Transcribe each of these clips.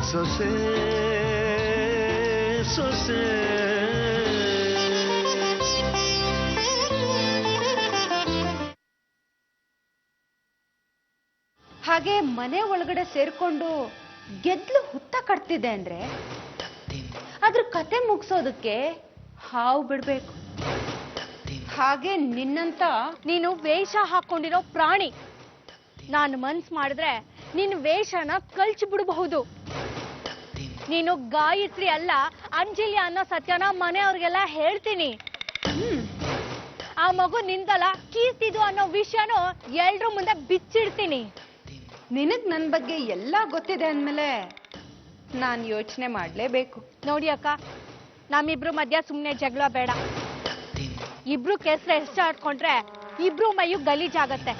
ಸೊಸೆ ಸೊಸೆ ಹಾಗೆ ಮನೆ ಒಳಗಡೆ ಸೇರ್ಕೊಂಡು ಗೆದ್ಲು ಹುತ್ತ ಕಟ್ತಿದೆ ಅಂದ್ರೆ ಅದ್ರ ಕತೆ ಮುಗಿಸೋದಕ್ಕೆ ಹಾವು ಬಿಡ್ಬೇಕು. ಹಾಗೆ ನಿನ್ನಂತ ನೀನು ವೇಷ ಹಾಕೊಂಡಿರೋ ಪ್ರಾಣಿ. ನಾನು ಮನ್ಸ್ ಮಾಡಿದ್ರೆ ನಿನ್ನ ವೇಷನ ಕಳ್ಚಿ ಬಿಡಬಹುದು. ನೀನು ಗಾಯತ್ರಿ ಅಲ್ಲ ಅಂಜಲಿ ಅನ್ನೋ ಸತ್ಯನ ಮನೆಯವ್ರಿಗೆಲ್ಲ ಹೇಳ್ತೀನಿ. ಆ ಮಗು ನಿಂದಲ್ಲ ಕೀರ್ತಿದು ಅನ್ನೋ ವಿಷಯನೂ ಎಲ್ರ ಮುಂದೆ ಬಿಚ್ಚಿಡ್ತೀನಿ. ನಿನಗ್ ನನ್ ಬಗ್ಗೆ ಎಲ್ಲ ಗೊತ್ತಿದೆ ಅಂದ್ಮೇಲೆ ನಾನ್ ಯೋಚನೆ ಮಾಡ್ಲೇಬೇಕು. ನೋಡಿ ಅಕ್ಕ, ನಮ್ಮಿಬ್ರು ಮಧ್ಯ ಸುಮ್ನೆ ಜಗಳ ಬೇಡ. ಇಬ್ರು ಕೆಸ್ರ ಹೆಚ್ಚಾಡ್ಕೊಂಡ್ರೆ ಇಬ್ರು ಮೈಯು ಗಲೀಜಾಗತ್ತೆ.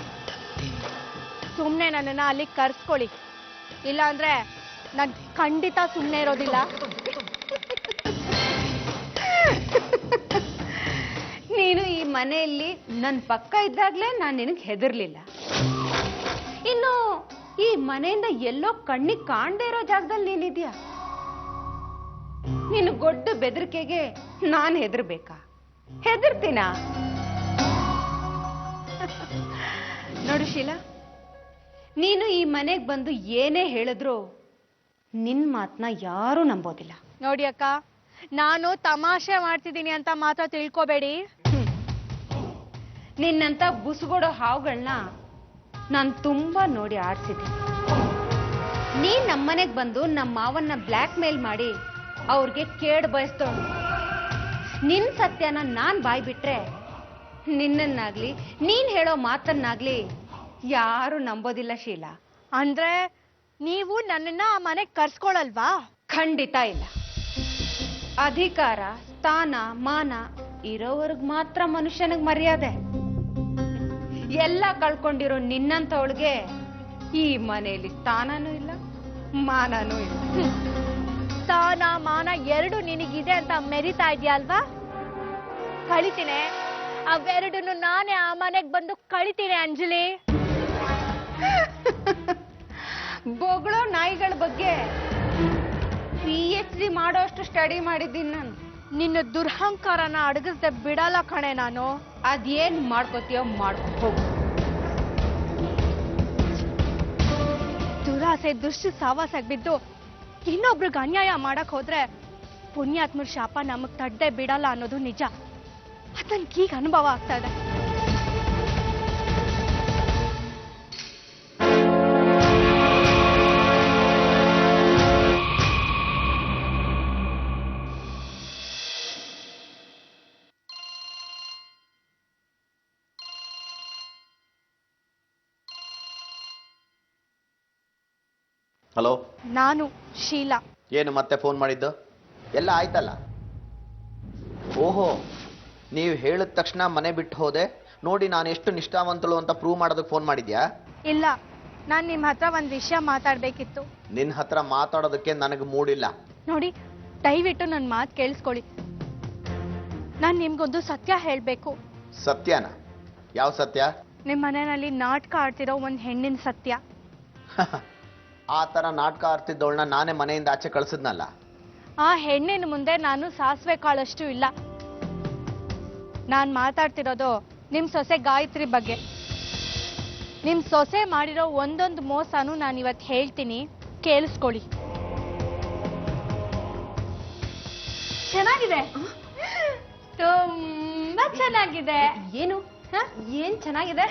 ಸುಮ್ನೆ ನನ್ನನ್ನ ಅಲ್ಲಿ ಕರ್ಸ್ಕೊಳ್ಳಿ, ಇಲ್ಲ ಅಂದ್ರೆ ನಾನ್ ಖಂಡಿತ ಸುಮ್ನೆ ಇರೋದಿಲ್ಲ. ನೀನು ಈ ಮನೆಯಲ್ಲಿ ನನ್ ಪಕ್ಕ ಇದ್ದಾಗ್ಲೇ ನಾನ್ ನಿನಗ್ ಹೆದರ್ಲಿಲ್ಲ. ಇನ್ನು ಈ ಮನೆಯಿಂದ ಎಲ್ಲೋ ಕಣ್ಣಿಗೆ ಕಾಣದೇ ಇರೋ ಜಾಗದಲ್ಲಿ ನೀನಿದ್ಯಾ. ನೀನು ಗೊಡ್ಡ ಬೆದರಿಕೆಗೆ ನಾನ್ ಹೆದರ್ಬೇಕಾ? ಹೆದರ್ತೀನಾ? ನೋಡು ಶೀಲಾ, ನೀನು ಈ ಮನೆಗೆ ಬಂದು ಏನೇ ಹೇಳಿದ್ರು ನಿನ್ ಮಾತನ್ನ ಯಾರೂ ನಂಬೋದಿಲ್ಲ. ನೋಡಿ ಅಕ್ಕ, ನಾನು ತಮಾಷೆ ಮಾಡ್ತಿದ್ದೀನಿ ಅಂತ ಮಾತ್ರ ತಿಳ್ಕೊಬೇಡಿ. ನಿನ್ನಂತ ಬುಸುಗೊಡೋ ಹಾವುಗಳನ್ನ ನಾನು ತುಂಬಾ ನೋಡಿ ಆಡ್ಸಿದ್ದೀನಿ. ನೀನ್ ನಮ್ಮನೆಗ್ ಬಂದು ನಮ್ಮ ಮಾವನ್ನ ಬ್ಲ್ಯಾಕ್ ಮೇಲ್ ಮಾಡಿ ಅವ್ರಿಗೆ ಕೇಡ್ ಬಯಸ್ತವನು. ನಿನ್ ಸತ್ಯನ ನಾನ್ ಬಾಯ್ ಬಿಟ್ರೆ ನಿನ್ನನ್ನಾಗ್ಲಿ ನೀನ್ ಹೇಳೋ ಮಾತನ್ನಾಗ್ಲಿ ಯಾರು ನಂಬೋದಿಲ್ಲ ಶೀಲಾ. ಅಂದ್ರೆ ನೀವು ನನ್ನನ್ನ ಆ ಮನೆಗೆ ಕರ್ಸ್ಕೊಳಲ್ವಾ? ಖಂಡಿತ ಇಲ್ಲ. ಅಧಿಕಾರ, ಸ್ಥಾನ, ಮಾನ ಇರೋವರ್ಗ್ ಮಾತ್ರ ಮನುಷ್ಯನಿಗೆ ಮರ್ಯಾದೆ. ಎಲ್ಲ ಕಳ್ಕೊಂಡಿರೋ ನಿನ್ನಂತವಳಿಗೆ ಈ ಮನೆಯಲ್ಲಿ ಸ್ಥಾನನೂ ಇಲ್ಲ, ಮಾನನೂ ಇಲ್ಲ. ಸ್ಥಾನ ಮಾನ ಎರಡು ನಿನಗಿದೆ ಅಂತ ಮೆರಿತಾ ಇದೆಯಾ ಅಲ್ವಾ? ಕಳಿತೀನಿ, ಅವೆರಡನ್ನು ನಾನೇ ಆ ಮನೆಗೆ ಬಂದು ಕಳಿತೀನಿ ಅಂಜಲಿ. ಬೊಗಳೋ ನಾಯಿಗಳ ಬಗ್ಗೆ PhD ಮಾಡೋಷ್ಟು ಸ್ಟಡಿ ಮಾಡಿದ್ದೀನಿ ನಾನು. ನಿನ್ನ ದುರಹಂಕಾರನ ಅಡಗಿಸ್ದೆ ಬಿಡಲ್ಲ ಕಣೆ ನಾನು. ಅದೇನ್ ಮಾಡ್ಕೋತೀಯೋ ಮಾಡ್ಕೊ ಹೋಗು. ದುರಾಸೆ ದುಷ್ಟ ಸಾವಾಸಾಗಿ ಬಿದ್ದು ಇನ್ನೊಬ್ರಿಗೆ ಅನ್ಯಾಯ ಮಾಡಕ್ ಹೋದ್ರೆ ಪುಣ್ಯಾತ್ಮರ ಶಾಪ ನಮಗ್ ತಡ್ದೆ ಬಿಡಲ್ಲ ಅನ್ನೋದು ನಿಜ. ಅದನ್ಕೀಗ ಅನುಭವ ಆಗ್ತಾ ಇದೆ. ಹಲೋ, ನಾನು ಶೀಲಾ. ಏನು ಮತ್ತೆ ಫೋನ್ ಮಾಡಿದ್ದು? ಎಲ್ಲ ಆಯ್ತಲ್ಲ? ಓಹೋ, ನೀವು ಹೇಳಿದ ತಕ್ಷಣ ಮನೆ ಬಿಟ್ಟು ಹೋದೆ ನೋಡಿ, ನಾನು ಎಷ್ಟು ನಿಷ್ಠಾವಂತಳು ಅಂತ ಪ್ರೂವ್ ಮಾಡೋದಕ್ಕೆ ಫೋನ್ ಮಾಡಿದ್ಯಾ? ಇಲ್ಲ, ನಾನು ನಿಮ್ಮ ಹತ್ರ ಒಂದು ವಿಷಯ ಮಾತಾಡ್ಬೇಕಿತ್ತು. ನಿನ್ನ ಹತ್ರ ಮಾತಾಡೋದಕ್ಕೆ ನನಗೆ ಮೂಡಿಲ್ಲ. ನೋಡಿ, ದಯವಿಟ್ಟು ನನ್ನ ಮಾತು ಕೇಳಿಸ್ಕೊಳ್ಳಿ. ನಾನು ನಿಮ್ಗೊಂದು ಸತ್ಯ ಹೇಳಬೇಕು. ಸತ್ಯನ? ಯಾವ ಸತ್ಯ? ನಿಮ್ಮ ಮನೆಯಲ್ಲಿ ನಾಟಕ ಆಡ್ತಿರೋ ಒಂದು ಹೆಣ್ಣಿನ ಸತ್ಯ. ಆ ಥರ ನಾಟಕ ಆಡ್ತಿದ್ದವಳನ್ನ ನಾನೇ ಮನೆಯಿಂದ ಆಚೆ ಕಳಿಸಿದ್ನಲ್ಲ. ಆ ಹೆಣ್ಣಿನ ಮುಂದೆ ನಾನು ಸಾಸಿವೆ ಕಾಳಷ್ಟು ಇಲ್ಲ. ನಾನು ಮಾತಾಡ್ತಿರೋದು ನಿಮ್ಮ ಸೊಸೆ ಗಾಯತ್ರಿ ಬಗ್ಗೆ. ನಿಮ್ಮ ಸೊಸೆ ಮಾಡಿರೋ ಒಂದೊಂದು ಮೋಸನೂ ನಾನು ಇವತ್ತು ಹೇಳ್ತೀನಿ, ಕೇಳಿಸ್ಕೊಳ್ಳಿ. ಚೆನ್ನಾಗಿದೆ, ತುಂಬಾ ಚೆನ್ನಾಗಿದೆ. ಏನು? ಏನ್ ಚೆನ್ನಾಗಿದೆ?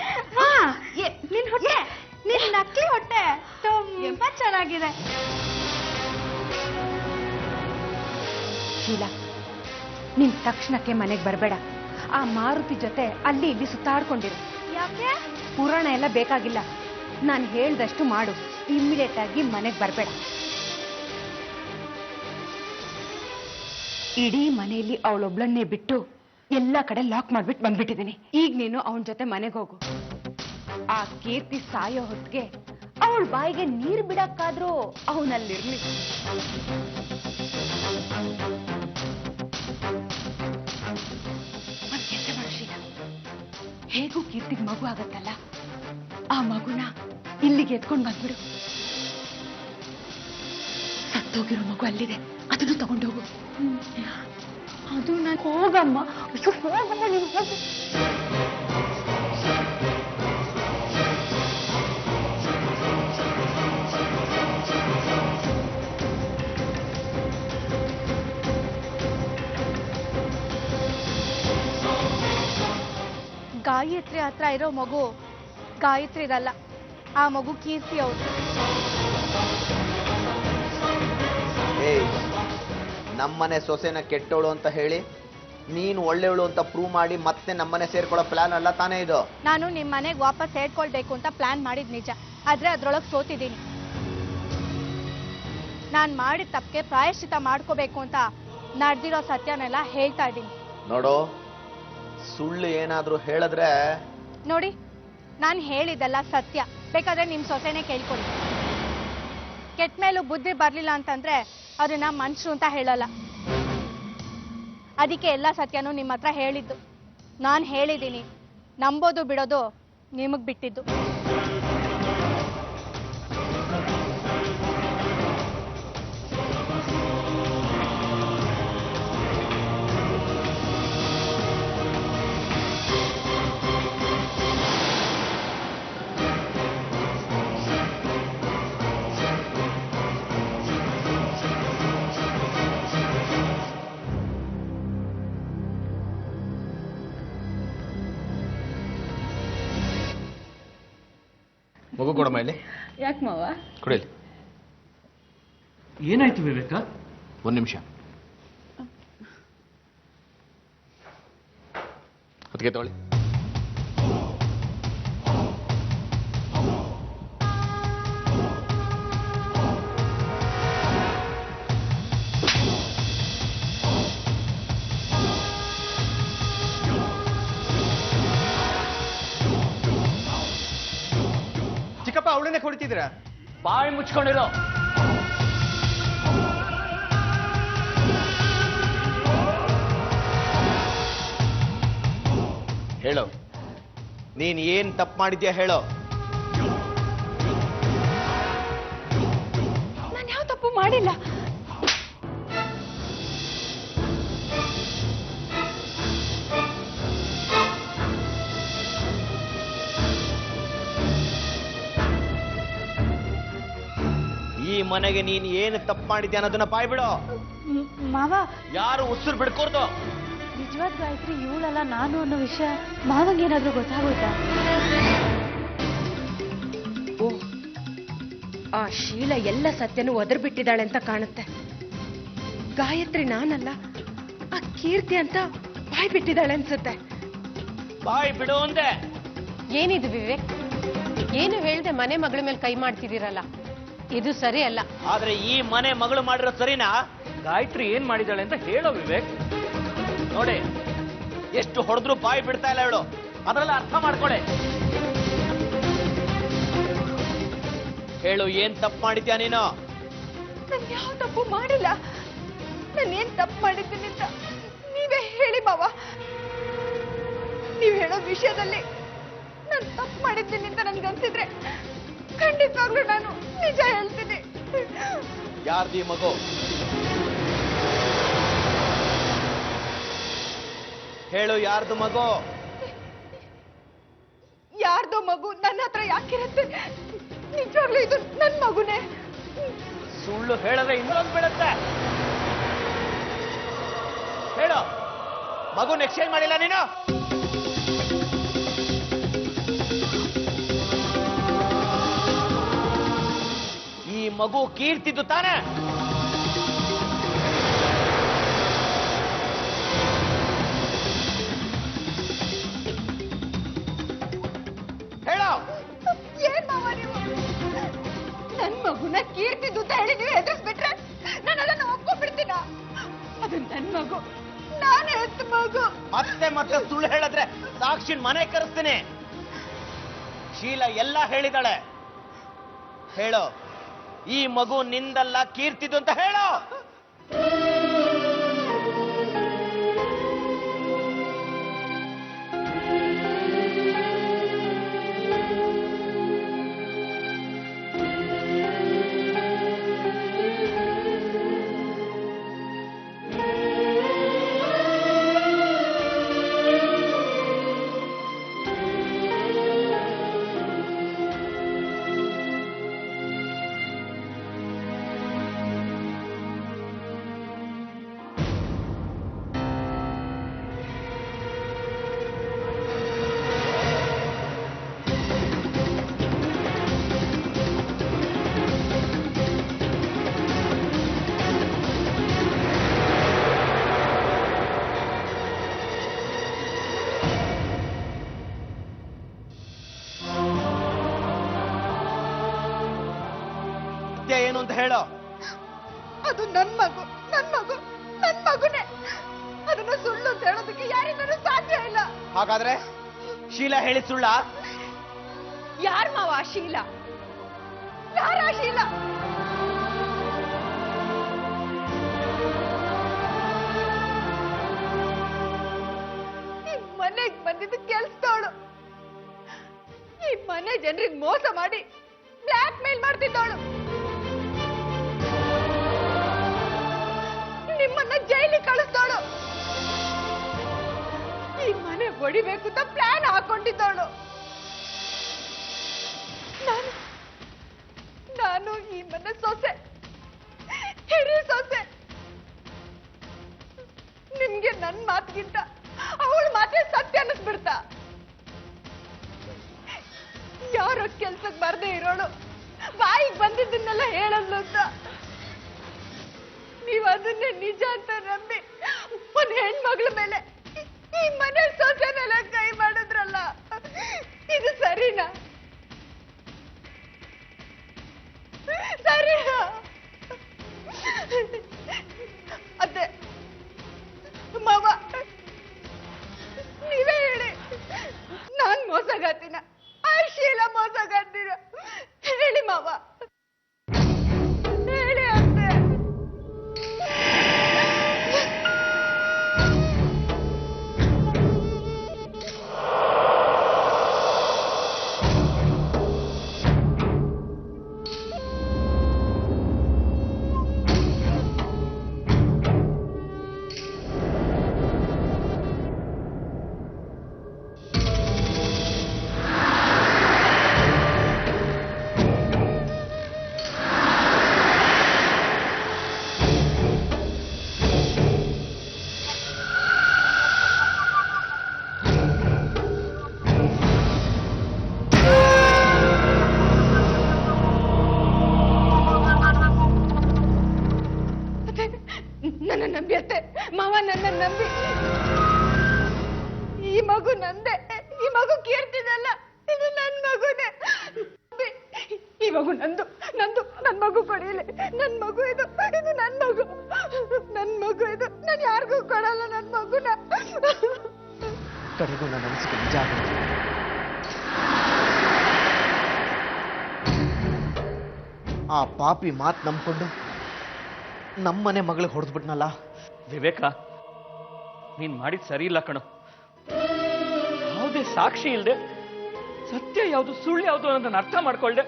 ನಿನ್ ಹೊಟ್ಟೆ, ನಿನ್ ನಕಲಿ ಹೊಟ್ಟೆ ತುಂಬಾ ಚೆನ್ನಾಗಿದೆ. ಶೀಲಾ, ನಿನ್ ತಕ್ಷಣಕ್ಕೆ ಮನೆಗೆ ಬರಬೇಡ. ಆ ಮಾರುತಿ ಜೊತೆ ಅಲ್ಲಿ ಇಲ್ಲಿ ಸುತ್ತಾಡ್ಕೊಂಡಿರು. ಯಾಕೆ? ಪುರಾಣ ಎಲ್ಲ ಬೇಕಾಗಿಲ್ಲ. ನಾನು ಹೇಳ್ದಷ್ಟು ಮಾಡು. ಇಮ್ಮಿಡಿಯೇಟ್ ಆಗಿ ಮನೆಗೆ ಬರಬೇಡ. ಇಡೀ ಮನೆಯಲ್ಲಿ ಅವಳೊಬ್ಳನ್ನೇ ಬಿಟ್ಟು ಎಲ್ಲ ಕಡೆ ಲಾಕ್ ಮಾಡ್ಬಿಟ್ಟು ಬಂದ್ಬಿಟ್ಟಿದ್ದೀನಿ. ಈಗ ನೀನು ಅವನ ಜೊತೆ ಮನೆಗೆ ಹೋಗು. ಆ ಕೀರ್ತಿ ಸಾಯೋ ಹೊತ್ತಿಗೆ ಅವಳ ಬಾಯಿಗೆ ನೀರು ಬಿಡಕ್ಕಾದ್ರೂ ಅವನಲ್ಲಿರ್ಲಿ. ಹೇಗೂ ಕೀರ್ತಿಗೆ ಮಗು ಆಗತ್ತಲ್ಲ, ಆ ಮಗುನ ಇಲ್ಲಿಗೆ ಎತ್ಕೊಂಡು ಬಂದ್ಬಿಡು. ಸತ್ತೋಗಿರೋ ಮಗು ಅಲ್ಲಿದೆ, ಅದನ್ನು ತಗೊಂಡೋಗು. ಅದು ನಾನು ಹೋಗಮ್ಮ, ಅಯ್ಯೋ, ಹೋಗಮ್ಮ ನೀನು ಹೋಗು. ಗಾಯತ್ರಿ ಹತ್ರ ಇರೋ ಮಗು ಗಾಯತ್ರಿ ಇರಲ್ಲ, ಆ ಮಗು ಕೀರ್ತಿ ಅವ್ರು. ಏಯ್, ನಮ್ಮನೆ ಸೊಸೆನ ಕೆಟ್ಟವಳು ಅಂತ ಹೇಳಿ ನೀನು ಒಳ್ಳೆಯವಳು ಅಂತ ಪ್ರೂವ್ ಮಾಡಿ ಮತ್ತೆ ನಮ್ಮನೆ ಸೇರ್ಕೊಳ್ಳೋ ಪ್ಲಾನ್ ಅಲ್ಲ ತಾನೇ ಇದು? ನಾನು ನಿಮ್ಮ ಮನೆಗೆ ವಾಪಸ್ ಸೇರ್ಕೊಳ್ಬೇಕು ಅಂತ ಪ್ಲಾನ್ ಮಾಡಿದ್ ನಿಜ, ಆದ್ರೆ ಅದ್ರೊಳಗೆ ಸೋತಿದ್ದೀನಿ. ನಾನು ಮಾಡಿದ ತಪ್ಪಿಗೆ ಪ್ರಾಯಶ್ಚಿತ ಮಾಡ್ಕೋಬೇಕು ಅಂತ ನಡೆದಿರೋ ಸತ್ಯನೆಲ್ಲ ಹೇಳ್ತಾ ಇದ್ದೀನಿ. ನೋಡು, ಸುಳ್ಳು ಏನಾದ್ರೂ ಹೇಳಿದ್ರೆ ನೋಡಿ, ನಾನು ಹೇಳಿದ್ದೆಲ್ಲ ಸತ್ಯ, ಬೇಕಾದ್ರೆ ನಿಮ್ಮ ಸೊಸೆನೇ ಕೇಳ್ಕೊಳ್ಳಿ. ಕೆಟ್ಟ ಮೇಲೂ ಬುದ್ಧಿ ಬರಲಿಲ್ಲ ಅಂತಂದ್ರೆ ಅದನ್ನ ಮನುಷ್ಯರು ಅಂತ ಹೇಳಲ್ಲ. ಅದಕ್ಕೆ ಎಲ್ಲ ಸತ್ಯನೂ ನಿಮ್ಮ ಹತ್ರ ಹೇಳಿದ್ದು. ನಾನು ಹೇಳಿದ್ದೀನಿ, ನಂಬೋದು ಬಿಡೋದು ನಿಮಗೆ ಬಿಟ್ಟಿದ್ದು. ಮಗು ಕೊಡಮ್ಮ ಇಲ್ಲಿ. ಯಾಕೆ ಮಾವ? ಕೊಡಿಲಿ. ಏನಾಯ್ತು ವಿವೇಕ? ಒಂದು ನಿಮಿಷ. ಅದಕ್ಕೆ ತಗೊಳ್ಳಿ. ಚಿಕ್ಕಪ್ಪ ಅವಳನ್ನೇ ಕೊಡ್ತಿದ್ದೀರಾ? ಬಾಯಿ ಮುಚ್ಕೊಂಡಿರೋ. ಹೇಳು, ನೀನ್ ಏನ್ ತಪ್ಪು ಮಾಡಿದ್ಯಾ ಹೇಳು. ನಾನು ಯಾವ ತಪ್ಪು ಮಾಡಿಲ್ಲ. ಈ ಮನೆಗೆ ನೀನ್ ಏನು ತಪ್ಪು ಮಾಡಿದ್ಯಾ ಅನ್ನೋದನ್ನ ಬಾಯ್ ಬಿಡು. ಮಾವ, ಯಾರು ಉಸಿರು ಬಿಡ್ಕೊಡ್ದು. ನಿಜವಾದ ಗಾಯತ್ರಿ ಇವಳಲ್ಲ ನಾನು ಅನ್ನೋ ವಿಷಯ ಮಾವಂಗೇನಾದ್ರೂ ಗೊತ್ತಾಗುತ್ತಾ? ಓ, ಆ ಶೀಲ ಎಲ್ಲ ಸತ್ಯನೂ ಒದರ್ ಬಿಟ್ಟಿದ್ದಾಳೆ ಅಂತ ಕಾಣುತ್ತೆ. ಗಾಯತ್ರಿ ನಾನಲ್ಲ, ಆ ಕೀರ್ತಿ ಅಂತ ಬಾಯ್ ಬಿಟ್ಟಿದ್ದಾಳೆ ಅನ್ಸುತ್ತೆ. ಬಾಯಿ ಬಿಡು ಅಂದೆ. ಏನಿದು ವಿವೇಕ್, ಏನು ಹೇಳ್ದೆ ಮನೆ ಮಗಳ ಮೇಲೆ ಕೈ ಮಾಡ್ತಿದ್ದೀರಲ್ಲ, ಇದು ಸರಿ ಅಲ್ಲ. ಆದ್ರೆ ಈ ಮನೆ ಮಗಳು ಮಾಡಿರೋ ಸರಿನಾ? ಗಾಯತ್ರಿ ಏನ್ ಮಾಡಿದಾಳೆ ಅಂತ ಹೇಳೋ ವಿವೇಕ್. ನೋಡಿ, ಎಷ್ಟು ಹೊಡೆದ್ರು ಬಾಯಿ ಬಿಡ್ತಾ ಇಲ್ಲ ಹೇಳು. ಅದರಲ್ಲಿ ಅರ್ಥ ಮಾಡ್ಕೊಳ್ಳಿ. ಹೇಳು, ಏನ್ ತಪ್ಪು ಮಾಡಿದ್ಯಾ ನೀನು? ನಾನು ಯಾವ ತಪ್ಪು ಮಾಡಿಲ್ಲ. ನಾನೇನ್ ತಪ್ಪು ಮಾಡಿದ್ದೀನಿ ಅಂತ ನೀವೇ ಹೇಳಿ ಮಾವ. ನೀವು ಹೇಳೋ ವಿಷಯದಲ್ಲಿ ನಾನು ತಪ್ಪು ಮಾಡಿದ್ದೀನಿ ಅಂತ ನನ್ಗನ್ಸಿದ್ರೆ ಖಂಡಿತವಾಗ್ಲೂ ನಾನು ನಿಜ ಹೇಳ್ತೀನಿ. ಯಾರ್ದಿ ಮಗು? ಹೇಳು, ಯಾರ್ದು ಮಗು? ಯಾರ್ದೋ ಮಗು ನನ್ನ ಹತ್ರ ಯಾಕಿರುತ್ತೆ? ನಿಜವಾಗ್ಲೂ ಇದು ನನ್ನ ಮಗುನೇ. ಸುಳ್ಳು ಹೇಳಿದ್ರೆ ಇನ್ನೊಂದು ಬಿಡುತ್ತೆ. ಹೇಳು, ಮಗುನ ಎಕ್ಸ್ಚೇಂಜ್ ಮಾಡಿಲ್ಲ ನೀನು? ಈ ಮಗು ಕೀರ್ತಿದ್ದು ತಾನೆ? ಹೇಳು. ಏನ್ ಮಾವ ನೀವು? ನನ್ ಮಗುನ ಕೀರ್ತಿದ್ದು ಅಂತ ಹೇಳಿ ನೀವು ಎದುರಿಸ್ಬಿಟ್ರೆ ನಾನು ಅದನ್ನ ಒಪ್ಕೊಂಡ್ಬಿಡ್ತೀನ? ಅದು ನನ್ ಮಗು, ನಾನೇ ಹೆತ್ತ ಮಗು. ಮತ್ತೆ ಮತ್ತೆ ಸುಳ್ಳು ಹೇಳಿದ್ರೆ ಸಾಕ್ಷಿನ್ ಮನೆ ಕರೆಸ್ತೀನಿ. ಶೀಲ ಎಲ್ಲ ಹೇಳಿದಾಳೆ. ಹೇಳು, ಈ ಮಗು ನಿಂದಲ್ಲ ಕೀರ್ತಿದ್ದು ಅಂತ ಹೇಳು. ಹೇಳೋ. ಅದು ನನ್ ಮಗು, ನನ್ ಮಗು, ನನ್ ಮಗುನೇ. ಅದನ್ನ ಸುಳ್ಳು ಅಂತ ಹೇಳೋದಕ್ಕೆ ಯಾರಿಂದನೂ ಸಾಧ್ಯ ಇಲ್ಲ. ಹಾಗಾದ್ರೆ ಶೀಲಾ ಹೇಳಿ ಸುಳ್ಳ? ಯಾರ್ ಮಾವ ಆ ಶೀಲ? ಯಾರ ಆ ಶೀಲ? ಈ ಮನೆಗ್ ಬಂದಿದ್ದು ಕೆಲ್ಸದವಳು. ಈ ಮನೆ ಜನರಿಗೆ ಮೋಸ ಮಾಡಿ ಬ್ಲ್ಯಾಕ್ ಮೇಲ್ ಮಾಡ್ತಿದ್ದವಳು. ನಿಮ್ಮನ್ನ ಜೈಲಿಗೆ ಕಳಿಸ್ದವಳು. ಈ ಮನೆ ಹೊಡಿಬೇಕು ಅಂತ ಪ್ಲಾನ್ ಹಾಕೊಂಡಿದ್ದವಳು. ನಾನು ಈ ಮನೆ ಸೊಸೆ, ಹಿರಿಯ ಸೊಸೆ. ನಿಮ್ಗೆ ನನ್ ಮಾತಿಗಿಂತ ಅವಳ ಮಾತೇ ಸತ್ಯ ಅನ್ನಿಸ್ಬಿಡ್ತಾ? ಯಾರೋ ಕೆಲ್ಸಕ್ಕೆ ಬರ್ದೇ ಇರೋಳು ಬಾಯಿಗೆ ಬಂದಿದ್ದನ್ನೆಲ್ಲ ಹೇಳಲ್ಲ ಅಂತ ನೀವ್ ಅದನ್ನೇ ನಿಜ ಅಂತ ನಂಬಿ ಒಂದ್ ಹೆಣ್ಮಗಳ ಮೇಲೆ, ಈ ಮನೆ ಸೊಸೆ ಮೇಲೆ ಕೈ ಮಾಡಿದ್ರಲ್ಲ, ಇದು ಸರಿನಾ? ಸರಿನಾ? ಅದೇ ಮಾವ, ನೀವೇ ಹೇಳಿ, ನಾನ್ ಮೋಸಗಾತಿನ ಆ ಶೀಲ ಮೋಸಗಾತಿನ? ಹೇಳಿ ಮಾವ, ಹೇಳಿ ಅತ್ತೆ. ನನ್ನ ನಂಬಿ ಅತ್ತೆ, ಮಾವ ನನ್ನ ನಂಬಿ. ಈ ಮಗು ನಂದೆ, ಈ ಮಗು ಕೀರ್ತಿದಲ್ಲ, ಇದು ನನ್ ಮಗುನೇ. ಈ ಮಗು ನಂದು, ನಂದು, ನನ್ ಮಗು ಕೊಡಿಲಿ. ನನ್ ಮಗು ಇದು, ಇದು ನನ್ ಮಗು, ನನ್ ಮಗು ಇದು. ನಾನು ಯಾರಿಗೂ ಕೊಡಲ್ಲ ನನ್ ಮಗುನ. ಕಡೆಗೂ ನನ್ನ ಅನಿಸಿಕೆ ನಿಜ ಆಗುತ್ತೆ. ಆ ಪಾಪಿ ಮಾತು ನಂಬ್ಕೊಂಡು ನಮ್ಮನೆ ಮಗಳಿಗೆ ಹೊಡೆದ್ಬಿಟ್ನಲ್ಲ. ವಿವೇಕ, ನೀನ್ ಮಾಡಿದ್ ಸರಿ ಇಲ್ಲ ಕಣೋ. ಯಾವುದೇ ಸಾಕ್ಷಿ ಇಲ್ಲದೆ ಸತ್ಯ ಯಾವುದು ಸುಳ್ಳು ಯಾವುದು ಅನ್ನೋದನ್ನ ಅರ್ಥ ಮಾಡ್ಕೊಳ್ದೆ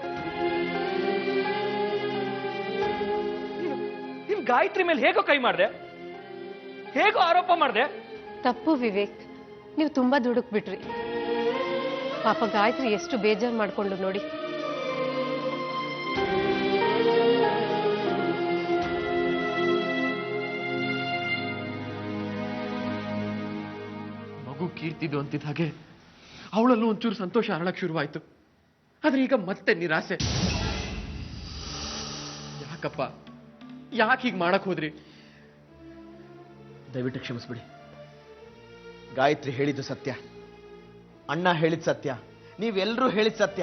ನಿನ್ ಗಾಯತ್ರಿ ಮೇಲೆ ಹೇಗೋ ಕೈ ಮಾಡ್ದೆ, ಹೇಗೋ ಆರೋಪ ಮಾಡ್ದೆ. ತಪ್ಪು ವಿವೇಕ್, ನೀವು ತುಂಬಾ ದುಡುಕ್ಬಿಟ್ರಿ. ಪಾಪ ಗಾಯತ್ರಿ ಎಷ್ಟು ಬೇಜಾರು ಮಾಡ್ಕೊಂಡು ನೋಡಿ. ಮಗು ಕೀರ್ತಿದ್ದು ಅಂತಿದ್ದ ಹಾಗೆ ಅವಳಲ್ಲೂ ಒಂಚೂರು ಸಂತೋಷ ಹರಳಕ್ ಶುರುವಾಯ್ತು. ಆದ್ರೆ ಈಗ ಮತ್ತೆ ನಿರಾಸೆ. ಯಾಕಪ್ಪ, ಯಾಕೆ ಹೀಗೆ ಮಾಡಕ್ ಹೋದ್ರಿ? ದಯವಿಟ್ಟು ಕ್ಷಮಿಸ್ಬಿಡಿ. ಗಾಯತ್ರಿ ಹೇಳಿದ್ದು ಸತ್ಯ, ಅಣ್ಣ ಹೇಳಿದ ಸತ್ಯ, ನೀವೆಲ್ಲರೂ ಹೇಳಿದ ಸತ್ಯ.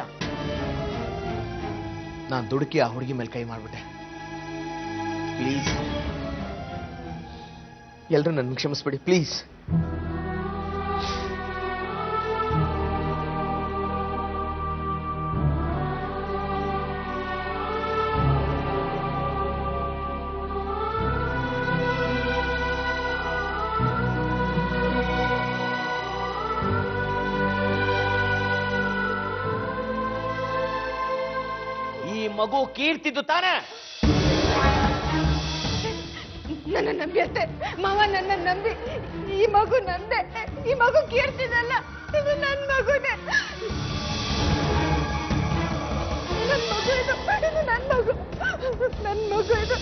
ನಾನು ದುಡುಕಿ ಆ ಹುಡುಗಿ ಮೇಲೆ ಕೈ ಮಾಡ್ಬಿಟ್ಟೆ. ಪ್ಲೀಸ್ ಎಲ್ಲರೂ ನನ್ನ ಕ್ಷಮಿಸ್ಬಿಡಿ, ಪ್ಲೀಸ್. ಮಗು ಕೀರ್ತಿದ್ದು ತಾನೆ? ನನ್ನ ನಂಬಿ ಅತ್ತೆ, ಮಾವ ನನ್ನ ನಂಬಿ. ಈ ಮಗು ನಂದೆ, ಈ ಮಗು ಕೀರ್ತಿದಲ್ಲ, ಇದು ನನ್ ಮಗುನೇ. ನನ್ ಮಗು ಇದು, ಇದು ನನ್ ಮಗು, ನನ್ ಮಗು ಇದು.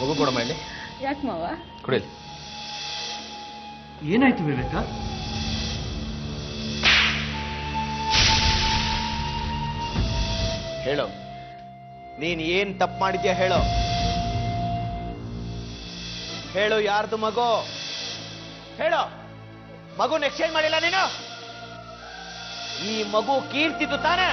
ಮಗು ಕೊಡಮ್ಮ ಇಲ್ಲಿ. ಯಾಕೆ ಮಾವ? ಕುಡಿಯಲಿ. ಏನಾಯ್ತು ವಿವೇಕ? ಹೇಳೋ, ನೀನ್ ಏನ್ ತಪ್ಪು ಮಾಡಿದ್ಯಾ ಹೇಳೋ. ಹೇಳು ಯಾರ್ದು ಮಗು? ಹೇಳು. ಮಗುನ ಎಕ್ಸ್ಚೇಂಜ್ ಮಾಡಿಲ್ಲ ನೀನು? ಈ ಮಗು ಕೀರ್ತಿದ್ದು ತಾನೇ?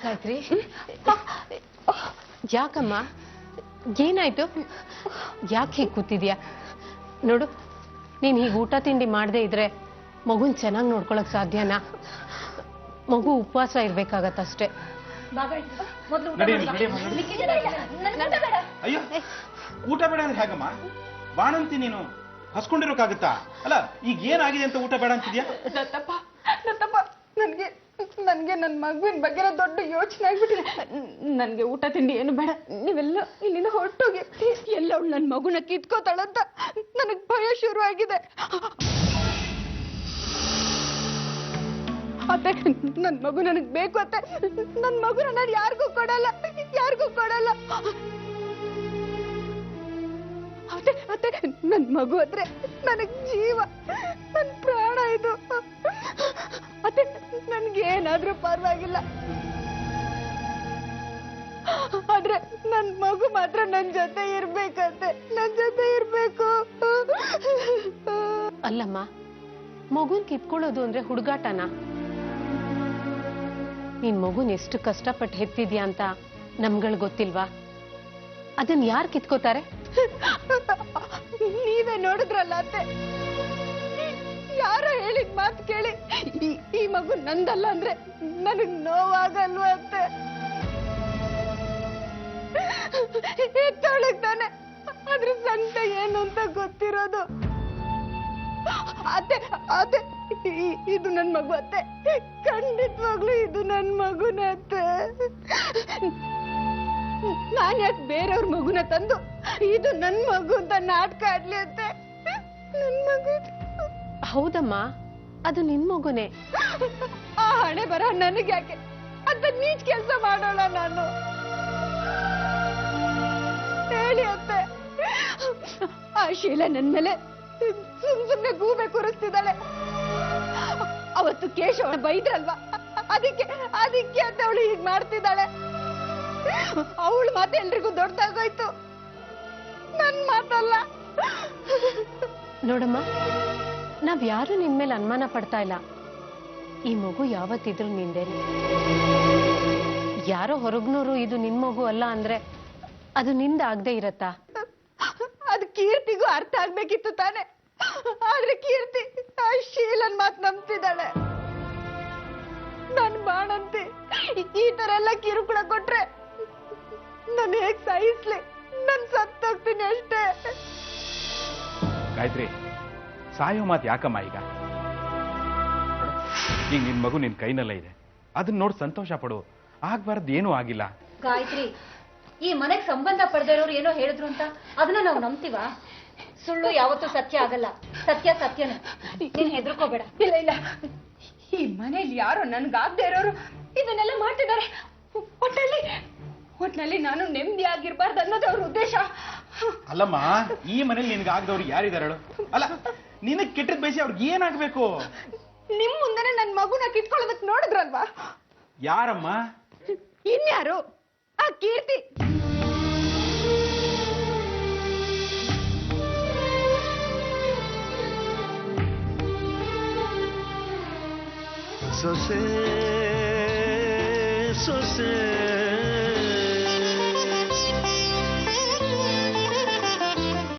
ಗಾಯತ್ರಿ, ಯಾಕಮ್ಮ? ಏನಾಯ್ತು? ಯಾಕೆ ಹೀಗೆ ಕೂತಿದ್ಯಾ? ನೋಡು, ನೀನ್ ಹೀಗೆ ಊಟ ತಿಂಡಿ ಮಾಡದೇ ಇದ್ರೆ ಮಗುನ್ ಚೆನ್ನಾಗಿ ನೋಡ್ಕೊಳಕ್ ಸಾಧ್ಯನಾ? ಮಗು ಉಪವಾಸ ಇರ್ಬೇಕಾಗತ್ತಷ್ಟೇ. ಅಯ್ಯೋ, ಊಟ ಬೇಡ ಅಂದ್ರೆ ಹೇಗಮ್ಮ? ಬಾಣಂತಿ ನೀನು ಹಸ್ಕೊಂಡಿರೋಕ್ಕಾಗತ್ತಾ? ಅಲ್ಲ, ಈಗ ಏನಾಗಿದೆ ಅಂತ ಊಟ ಬೇಡ ಅಂತಿದ್ಯಾ? ನನ್ಗೆ ನನ್ನ ಮಗುವಿನ ಬಗ್ಗೆ ದೊಡ್ಡ ಯೋಚನೆ ಆಗ್ಬಿಟ್ಟಿದೆ. ನನ್ಗೆ ಊಟ ತಿಂಡಿ ಏನು ಬೇಡ, ನೀವೆಲ್ಲ ಇಲ್ಲಿಂದ ಹೊರಟೋಗಿ. ಎಲ್ಲ ನನ್ನ ಮಗುನ ಕಿತ್ಕೋತಾಳಂತ ನನಗ್ ಭಯ ಶುರು ಆಗಿದೆ. ಅತ್ತೆ, ನನ್ ಮಗು ನನಗ್ ಬೇಕು ಅತ್ತೆ. ನನ್ ಮಗುನ ನಾನು ಯಾರಿಗೂ ಕೊಡಲ್ಲ. ಅತ್ತೆ, ನನ್ ಮಗು ಅಂದ್ರೆ ನನಗ್ ಜೀವ, ನನ್ ಪ್ರಾಣ ಇದು. ಅತ್ತೆ, ನನ್ಗೇನಾದ್ರೂ ಪರವಾಗಿಲ್ಲ, ಆದ್ರೆ ನನ್ ಮಗು ಮಾತ್ರ ನನ್ ಜೊತೆ ಇರ್ಬೇಕತ್ತೆ. ನನ್ ಜೊತೆ ಇರ್ಬೇಕು. ಅಲ್ಲಮ್ಮ, ಮಗುನ್ ಕಿತ್ಕೊಳ್ಳೋದು ಅಂದ್ರೆ ಹುಡುಗಾಟನ? ನೀನ್ ಮಗುನ್ ಎಷ್ಟು ಕಷ್ಟಪಟ್ಟು ಹೆತ್ತಿದ್ಯಾ ಅಂತ ನಮ್ಗಳು ಗೊತ್ತಿಲ್ವಾ? ಅದನ್ನ ಯಾರು ಕಿತ್ಕೋತಾರೆ? ನೀವೇ ನೋಡಿದ್ರಲ್ಲ ಅತ್ತೆ, ಯಾರೋ ಹೇಳಿದ ಮಾತು ಕೇಳಿ ಈ ಮಗು ನಂದಲ್ಲ ಅಂದ್ರೆ ನನಗ್ ನೋವಾಗಲ್ವಾ ಅತ್ತೆ? ಎತ್ತೊಳಗ್ ತಾನೆ ಅದ್ರ ಸಂಕಟ ಏನು ಅಂತ ಗೊತ್ತಿರೋದು. ಅತ್ತೆ, ಇದು ನನ್ ಮಗು ಅತ್ತೆ. ಖಂಡಿತವಾಗ್ಲೂ ಇದು ನನ್ ಮಗುನ ಅತ್ತೆ. ನಾನ್ ಯಾಕೆ ಬೇರೆಯವ್ರ ಮಗುನ ತಂದು ಇದು ನನ್ ಮಗು ಅಂತ ನಾಟಕ ಆಡ್ಲಿ ಅತ್ತೆ? ನನ್ ಮಗು. ಹೌದಮ್ಮ, ಅದು ನಿನ್ ಮಗುನೇ. ಆ ಹಣೆ ಬರ ನನಗೆ ಯಾಕೆ ಅಂತ ನೀಚ್ ಕೆಲಸ ಮಾಡೋಣ ನಾನು? ಹೇಳಿ ಅತ್ತೆ. ಆ ಶೀಲ ನನ್ ಮೇಲೆ ಸುಮ್ನೆ ಗೂಬೆ ಕೂರಿಸ್ತಿದ್ದಾಳೆ. ಅವತ್ತು ಕೇಶವ ಬೈದ್ರಲ್ವಾ, ಅದಕ್ಕೆ ಅಂತ ಅವಳು ಹೀಗ್ ಮಾಡ್ತಿದ್ದಾಳೆ. ಅವಳು ಮಾತು ಎಲ್ರಿಗೂ ದೊಡ್ಡದಾಗೋಯ್ತು, ನನ್ ಮಾತಲ್ಲ. ನೋಡಮ್ಮ, ನಾವ್ ಯಾರು ನಿನ್ ಮೇಲೆ ಅನುಮಾನ ಪಡ್ತಾ ಇಲ್ಲ. ಈ ಮಗು ಯಾವತ್ತಿದ್ರು ನಿಂದೇನೆ. ಯಾರೋ ಹೊರಗ್ನೋರು ಇದು ನಿನ್ ಮಗು ಅಲ್ಲ ಅಂದ್ರೆ ಅದು ನಿಂದ ಆಗದೆ ಇರತ್ತಾ? ಅದು ಕೀರ್ತಿಗೂ ಅರ್ಥ ಆಗ್ಬೇಕಿತ್ತು ತಾನೆ. ಆದ್ರೆ ಕೀರ್ತಿ ಆ ಶೀಲನ್ ಮಾತು ನಂಬ್ತಿದ್ದಾಳೆ. ನನ್ ಬಾಣಂತಿ ಈ ತರ ಎಲ್ಲ ಕಿರುಕುಳ ಕೊಟ್ರೆ ನಾನು ಹೇಗ್ ಸಹಿಸ್ಲಿ? ನನ್ ಸತ್ತೋಗ್ತೀನಿ ಅಷ್ಟೇ. ಗಾಯತ್ರಿ, ಸಾಯೋ ಮಾತು ಯಾಕಮ್ಮ ಈಗ? ಈಗ ನಿನ್ ಮಗು ನಿನ್ ಕೈನಲ್ಲೇ ಇದೆ, ಅದನ್ನ ನೋಡಿ ಸಂತೋಷ ಪಡು. ಆಗ್ಬಾರ್ದು ಏನೂ ಆಗಿಲ್ಲ. ಗಾಯತ್ರಿ, ಈ ಮನೆಗ್ ಸಂಬಂಧ ಪಡೆದಿರೋರು ಏನೋ ಹೇಳಿದ್ರು ಅಂತ ಅದನ್ನ ನಾವು ನಂಬ್ತೀವ? ಸುಳ್ಳು ಯಾವತ್ತೂ ಸತ್ಯ ಆಗಲ್ಲ. ಸತ್ಯ ಸತ್ಯನೇ. ನೀನ್ ಹೆದರ್ಕೋಬೇಡ. ಇಲ್ಲ, ಈ ಮನೇಲಿ ಯಾರೋ ನನ್ಗಾಗದೆ ಇರೋರು ಇದನ್ನೆಲ್ಲ ಮಾಡ್ತಿದ್ದಾರೆ. ಒಟ್ನಲ್ಲಿ ನಾನು ನೆಮ್ಮದಿಯಾಗಿರ್ಬಾರ್ದು ಅನ್ನೋದು ಅವ್ರ ಉದ್ದೇಶ. ಅಲ್ಲಮ್ಮ, ಈ ಮನೇಲಿ ನಿನ್ಗಾಗದವ್ರು ಯಾರಿದಾರ ಹೇಳು? ಅಲ್ಲ, ನಿನಗ್ ಕೆಟ್ಟದ್ ಬಯಸಿ ಅವ್ರಿಗೆ ಏನಾಗ್ಬೇಕು? ನಿಮ್ ಮುಂದೆನೆ ನನ್ ಮಗುನ ಕಿತ್ಕೊಳ್ಳೋದಕ್ ನೋಡಿದ್ರಲ್ವಾ? ಯಾರಮ್ಮ? ಇನ್ಯಾರು? ಆ ಕೀರ್ತಿ. ಸೊಸೆ